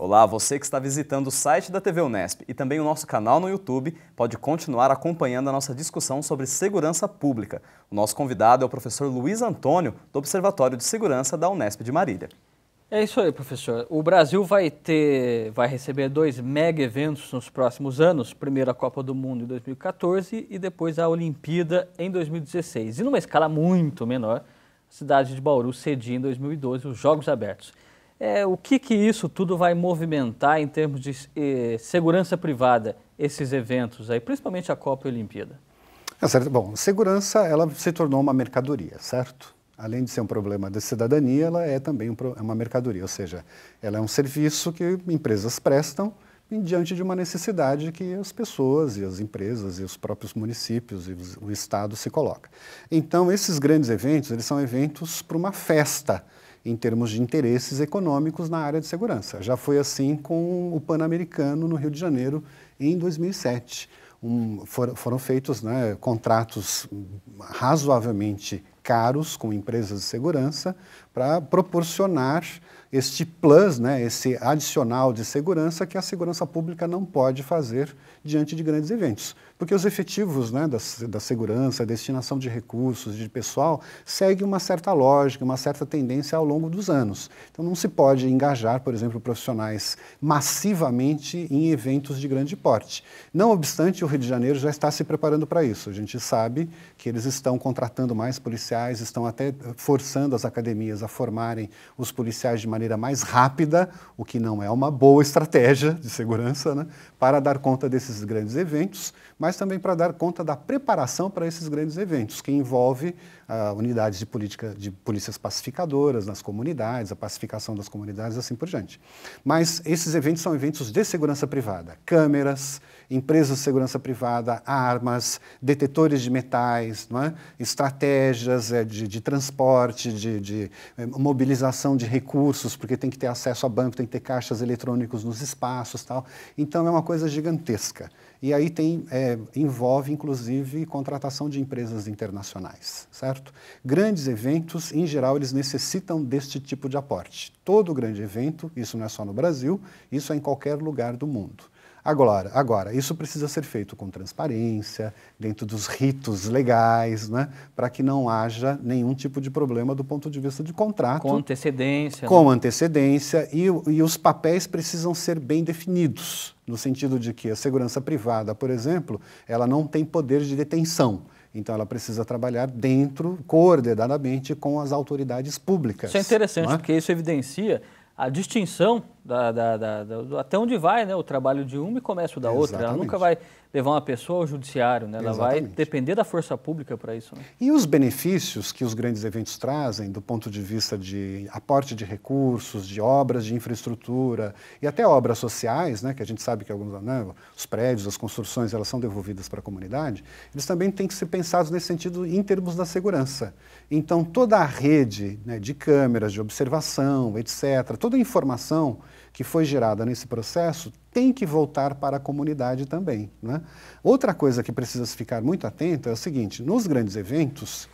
Olá, você que está visitando o site da TV Unesp e também o nosso canal no YouTube pode continuar acompanhando a nossa discussão sobre segurança pública. O nosso convidado é o professor Luiz Antônio, do Observatório de Segurança da Unesp de Marília. É isso aí, professor. O Brasil vai receber 2 mega eventos nos próximos anos, primeiro a Copa do Mundo em 2014 e depois a Olimpíada em 2016. E numa escala muito menor, a cidade de Bauru cedia em 2012 os Jogos Abertos. O que isso tudo vai movimentar em termos de segurança privada, esses eventos aí, principalmente a Copa e a Olimpíada? Bom, segurança ela se tornou uma mercadoria, certo? Além de ser um problema de cidadania, ela é também uma mercadoria, ou seja, ela é um serviço que empresas prestam diante de uma necessidade que as pessoas e as empresas e os próprios municípios e o Estado se colocam. Então, esses grandes eventos, eles são eventos para uma festa, em termos de interesses econômicos na área de segurança. Já foi assim com o Pan-Americano no Rio de Janeiro em 2007. Foram feitos contratos razoavelmente caros com empresas de segurança para proporcionar este plus, esse adicional de segurança que a segurança pública não pode fazer diante de grandes eventos. Porque os efetivos da segurança, a destinação de recursos, de pessoal, segue uma certa lógica, uma certa tendência ao longo dos anos. Então não se pode engajar, por exemplo, profissionais massivamente em eventos de grande porte. Não obstante, o Rio de Janeiro já está se preparando para isso. A gente sabe que eles estão contratando mais policiais, estão até forçando as academias a formarem os policiais de maneira mais rápida, o que não é uma boa estratégia de segurança, para dar conta desses grandes eventos, mas também para dar conta da preparação para esses grandes eventos, que envolve unidades de polícias pacificadoras nas comunidades, a pacificação das comunidades, assim por diante. Mas esses eventos são eventos de segurança privada, câmeras, empresas de segurança privada, armas, detetores de metais, estratégias de transporte, de mobilização de recursos, porque tem que ter acesso a banco, tem que ter caixas eletrônicos nos espaços, tal. Então é uma coisa gigantesca. E aí envolve, inclusive, contratação de empresas internacionais, certo? Grandes eventos, em geral, eles necessitam deste tipo de aporte. Todo grande evento, isso não é só no Brasil, isso é em qualquer lugar do mundo. Agora, isso precisa ser feito com transparência, dentro dos ritos legais, para que não haja nenhum tipo de problema do ponto de vista de contrato. Com antecedência. Com antecedência, e os papéis precisam ser bem definidos, no sentido de que a segurança privada, por exemplo, ela não tem poder de detenção. Então, ela precisa trabalhar coordenadamente com as autoridades públicas. Isso é interessante, porque isso evidencia a distinção até onde vai o trabalho de uma e começa o da outra. Ela nunca vai levar uma pessoa ao judiciário, ela vai depender da força pública para isso. E os benefícios que os grandes eventos trazem, do ponto de vista de aporte de recursos, de obras de infraestrutura e até obras sociais, que a gente sabe que alguns, os prédios, as construções, elas são devolvidas para a comunidade, eles também têm que ser pensados nesse sentido em termos da segurança. Então, toda a rede de câmeras, de observação, etc., toda a informação que foi gerada nesse processo tem que voltar para a comunidade também. Outra coisa que precisa se ficar muito atento é o seguinte: nos grandes eventos,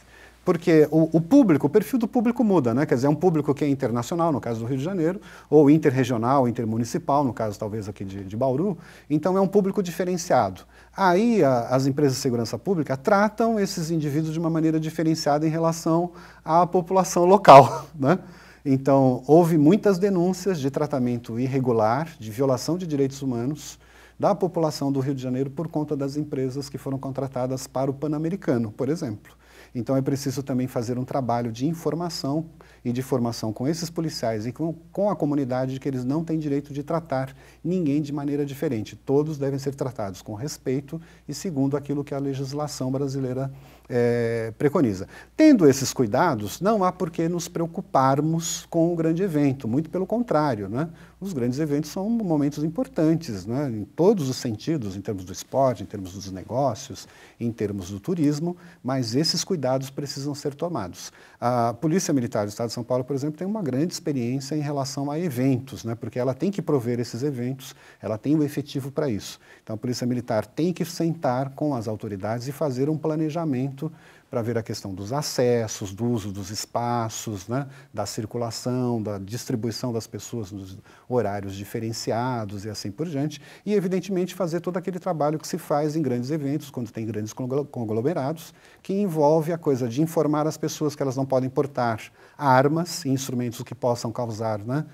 porque o perfil do público muda, quer dizer, é um público que é internacional, no caso do Rio de Janeiro, ou interregional, intermunicipal, no caso talvez aqui de Bauru, então é um público diferenciado. Aí as empresas de segurança pública tratam esses indivíduos de uma maneira diferenciada em relação à população local, Então, houve muitas denúncias de tratamento irregular, de violação de direitos humanos da população do Rio de Janeiro por conta das empresas que foram contratadas para o Pan-Americano, por exemplo. Então, é preciso também fazer um trabalho de informação e de formação com esses policiais e com a comunidade de que eles não têm direito de tratar ninguém de maneira diferente. Todos devem ser tratados com respeito e segundo aquilo que a legislação brasileira preconiza. Tendo esses cuidados, não há por que nos preocuparmos com o grande evento, muito pelo contrário, Os grandes eventos são momentos importantes, em todos os sentidos, em termos do esporte, em termos dos negócios, em termos do turismo, mas esses cuidados precisam ser tomados. A Polícia Militar do Estado de São Paulo, por exemplo, tem uma grande experiência em relação a eventos, porque ela tem que prover esses eventos, ela tem o efetivo para isso. Então, a Polícia Militar tem que sentar com as autoridades e fazer um planejamento para ver a questão dos acessos, do uso dos espaços, né, da circulação, da distribuição das pessoas nos horários diferenciados e assim por diante, e evidentemente fazer todo aquele trabalho que se faz em grandes eventos, quando tem grandes conglomerados, que envolve a coisa de informar as pessoas que elas não podem portar armas e instrumentos que possam causar, né,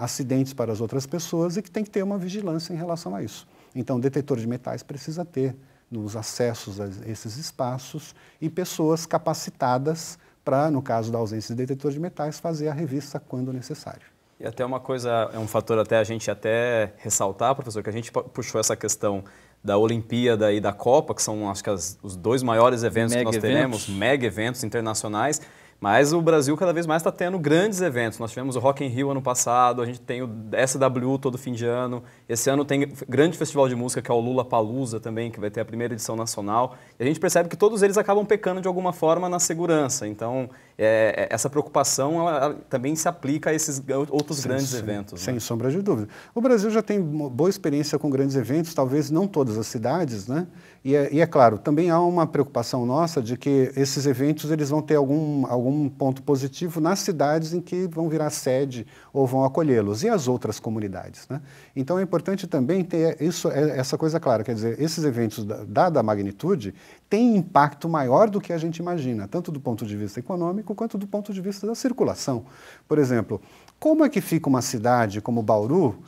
acidentes para as outras pessoas, e que tem que ter uma vigilância em relação a isso. Então, o detetor de metais precisa ter nos acessos a esses espaços e pessoas capacitadas para, no caso da ausência de detetor de metais, fazer a revista quando necessário. E até uma coisa, é um fator até a gente até ressaltar, professor, que a gente puxou essa questão da Olimpíada e da Copa, que são, acho que, os dois maiores eventos que nós teremos, mega eventos internacionais, mas o Brasil cada vez mais está tendo grandes eventos. Nós tivemos o Rock in Rio ano passado, a gente tem o SW todo fim de ano. Esse ano tem grande festival de música, que é o Lollapalooza também, que vai ter a primeira edição nacional. E a gente percebe que todos eles acabam pecando de alguma forma na segurança. Então, essa preocupação ela também se aplica a esses outros grandes eventos. Sem né? sombra de dúvida. O Brasil já tem boa experiência com grandes eventos, talvez não todas as cidades, né? E é claro, também há uma preocupação nossa de que esses eventos eles vão ter algum ponto positivo nas cidades em que vão virar sede ou vão acolhê-los, e as outras comunidades, né? Então é importante também ter essa coisa clara, quer dizer, esses eventos, dada a magnitude, têm impacto maior do que a gente imagina, tanto do ponto de vista econômico quanto do ponto de vista da circulação. Por exemplo, como é que fica uma cidade como Bauru,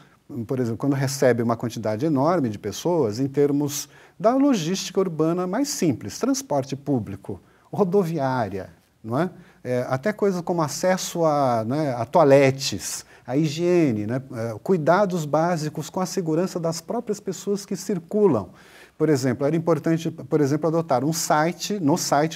por exemplo, quando recebe uma quantidade enorme de pessoas em termos da logística urbana mais simples, transporte público, rodoviária, não é? Até coisas como acesso a toaletes, a higiene, né? Cuidados básicos com a segurança das próprias pessoas que circulam. Por exemplo, era importante, por exemplo, adotar no site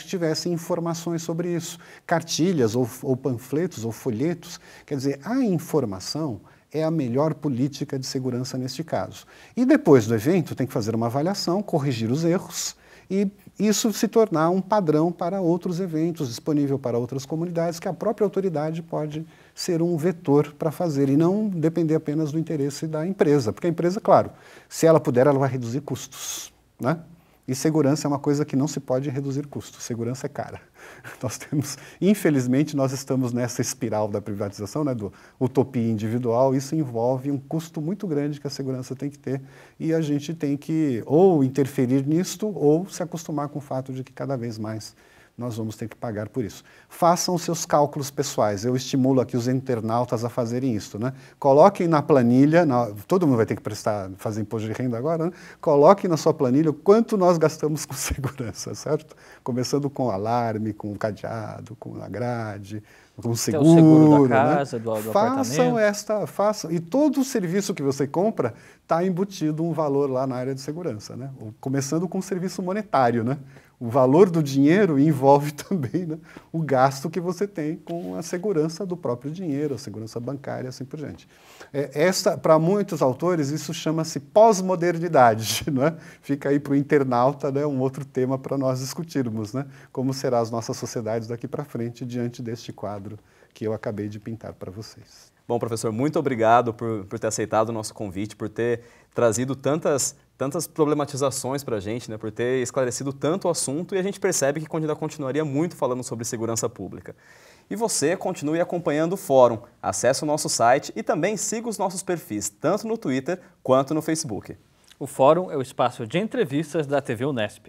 que tivesse informações sobre isso, cartilhas ou panfletos ou folhetos. Quer dizer, a informação é a melhor política de segurança neste caso. E depois do evento tem que fazer uma avaliação, corrigir os erros e isso se tornar um padrão para outros eventos, disponível para outras comunidades, que a própria autoridade pode ser um vetor para fazer e não depender apenas do interesse da empresa. Porque a empresa, claro, se ela puder, ela vai reduzir custos, né? E segurança é uma coisa que não se pode reduzir custos, segurança é cara. Infelizmente, nós estamos nessa espiral da privatização, né, do utopia individual, isso envolve um custo muito grande que a segurança tem que ter e a gente tem que ou interferir nisto ou se acostumar com o fato de que cada vez mais nós vamos ter que pagar por isso. Façam os seus cálculos pessoais. Eu estimulo aqui os internautas a fazerem isso, né? Coloquem na planilha, todo mundo vai ter que fazer imposto de renda agora, né? Coloquem na sua planilha o quanto nós gastamos com segurança, certo? Começando com alarme, com cadeado, com a grade, com o seguro da casa, né? do apartamento. Façam, e todo o serviço que você compra está embutido um valor lá na área de segurança, né? Começando com o serviço monetário, né? O valor do dinheiro envolve também, né, o gasto que você tem com a segurança do próprio dinheiro, a segurança bancária e assim por diante. Para muitos autores, isso chama-se pós-modernidade, né? Fica aí para o internauta, né, um outro tema para nós discutirmos, né? Como serão as nossas sociedades daqui para frente diante deste quadro que eu acabei de pintar para vocês. Bom, professor, muito obrigado por ter aceitado o nosso convite, por ter trazido tantas problematizações para a gente, né, por ter esclarecido tanto o assunto, e a gente percebe que ainda continuaria muito falando sobre segurança pública. E você continue acompanhando o Fórum, acesse o nosso site e também siga os nossos perfis, tanto no Twitter quanto no Facebook. O Fórum é o espaço de entrevistas da TV Unesp.